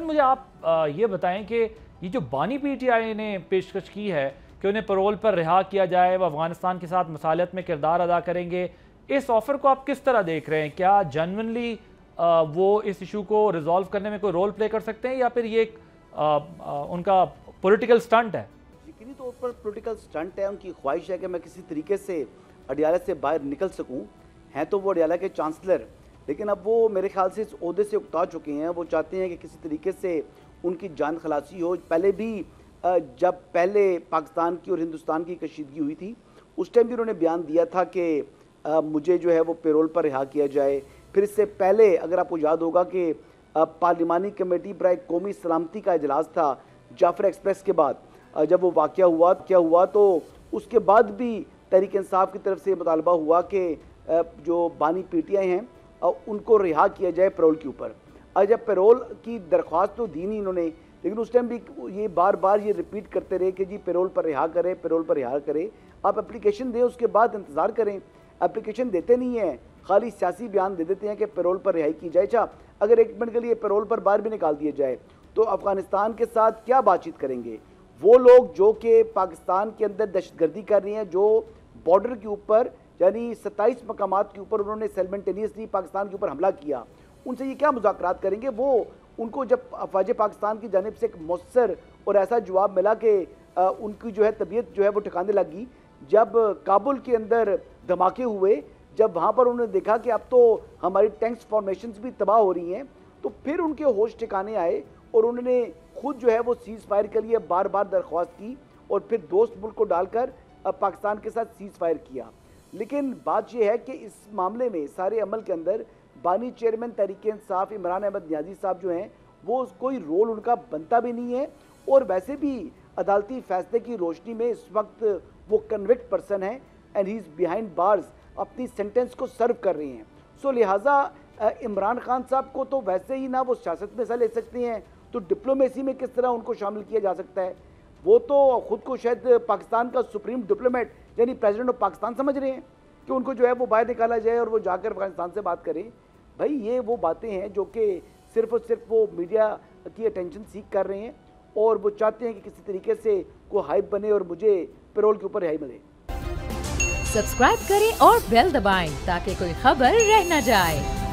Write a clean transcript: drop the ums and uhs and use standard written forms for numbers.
मुझे आप ये बताएं कि ये जो बानी पीटीआई ने पेशकश की है कि उन्हें पैरोल पर रिहा किया जाए, वह अफगानिस्तान के साथ मसालत में किरदार अदा करेंगे, इस ऑफर को आप किस तरह देख रहे हैं? क्या जेन्युइनली वो इस इशू को रिजॉल्व करने में कोई रोल प्ले कर सकते हैं, या फिर ये एक उनका पॉलिटिकल स्टंट है? यकीनी तौर पर पॉलिटिकल स्टंट है। उनकी ख्वाहिश है कि मैं किसी तरीके से अडयाला से बाहर निकल सकूं। हैं तो वो अडयाला के चांसलर, लेकिन अब वो मेरे ख्याल से इस ओहदे से उकता चुके हैं। वो चाहते हैं कि किसी तरीके से उनकी जान खलासी हो। पहले भी जब पहले पाकिस्तान की और हिंदुस्तान की कशीदगी हुई थी, उस टाइम भी उन्होंने बयान दिया था कि मुझे जो है वो पेरोल पर रिहा किया जाए। फिर इससे पहले अगर आपको याद होगा कि पार्लिमानी कमेटी बराए कौमी सलामती का इजलास था जाफर एक्सप्रेस के बाद, जब वो वाक़या हुआ तो उसके बाद भी तहरीक इंसाफ की तरफ से मुतालबा हुआ कि जो बानी पीटीआई हैं उनको रिहा किया जाए पैरोल के ऊपर। जब पैरोल की दरख्वास्त तो दी नहीं इन्होंने, लेकिन उस टाइम भी ये बार बार ये रिपीट करते रहे कि जी पैरोल पर रिहा करें, पैरोल पर रिहा करें। आप एप्लीकेशन दें, उसके बाद इंतज़ार करें। एप्लीकेशन देते नहीं हैं, खाली सियासी बयान दे देते हैं कि पैरोल पर रिहाई की जाए। अच्छा, अगर एक मिनट के लिए पैरोल पर बाहर भी निकाल दिया जाए तो अफगानिस्तान के साथ क्या बातचीत करेंगे वो लोग जो कि पाकिस्तान के अंदर दहशतगर्दी कर रही हैं, जो बॉर्डर के ऊपर यानी 27 मकामात के ऊपर उन्होंने साइमल्टेनियसली पाकिस्तान के ऊपर हमला किया, उनसे ये क्या मुज़ाकरात करेंगे? वो उनको जब अफवाज पाकिस्तान की जानिब से एक मौसर और ऐसा जवाब मिला कि उनकी जो है तबीयत जो है वो ठिकाने लगी, जब काबुल के अंदर धमाके हुए, जब वहाँ पर उन्होंने देखा कि अब तो हमारी टैंक्स फॉर्मेशंस भी तबाह हो रही हैं, तो फिर उनके होश ठिकाने आए और उन्होंने खुद जो है वो सीज़ फायर के लिए बार बार दरख्वास्त की और फिर दोस्त मुल्क को डालकर पाकिस्तान के साथ सीज़ फायर किया। लेकिन बात यह है कि इस मामले में सारे अमल के अंदर बानी चेयरमैन तहरीक इंसाफ इमरान अहमद नियाजी साहब जो हैं वो कोई रोल उनका बनता भी नहीं है, और वैसे भी अदालती फैसले की रोशनी में इस वक्त वो कन्विक्ट पर्सन है and he is behind bars, अपनी सेंटेंस को सर्व कर रहे हैं। सो लिहाजा इमरान खान साहब को तो वैसे ही ना वो सियासत में हिस्सा ले सकते हैं, तो डिप्लोमेसी में किस तरह उनको शामिल किया जा सकता है? वो तो खुद को शायद पाकिस्तान का सुप्रीम डिप्लोमेट यानी प्रेसिडेंट ऑफ पाकिस्तान समझ रहे हैं कि उनको जो है वो बाहर निकाला जाए और वो जाकर अफगानिस्तान से बात करें। भाई ये वो बातें हैं जो कि सिर्फ और सिर्फ वो मीडिया की अटेंशन सीख कर रहे हैं, और वो चाहते हैं कि किसी तरीके से कोई हाइप बने और मुझे पैरोल के ऊपर रिहाई मिले। सब्सक्राइब करें और बेल दबाएं ताकि कोई खबर रह न जाए।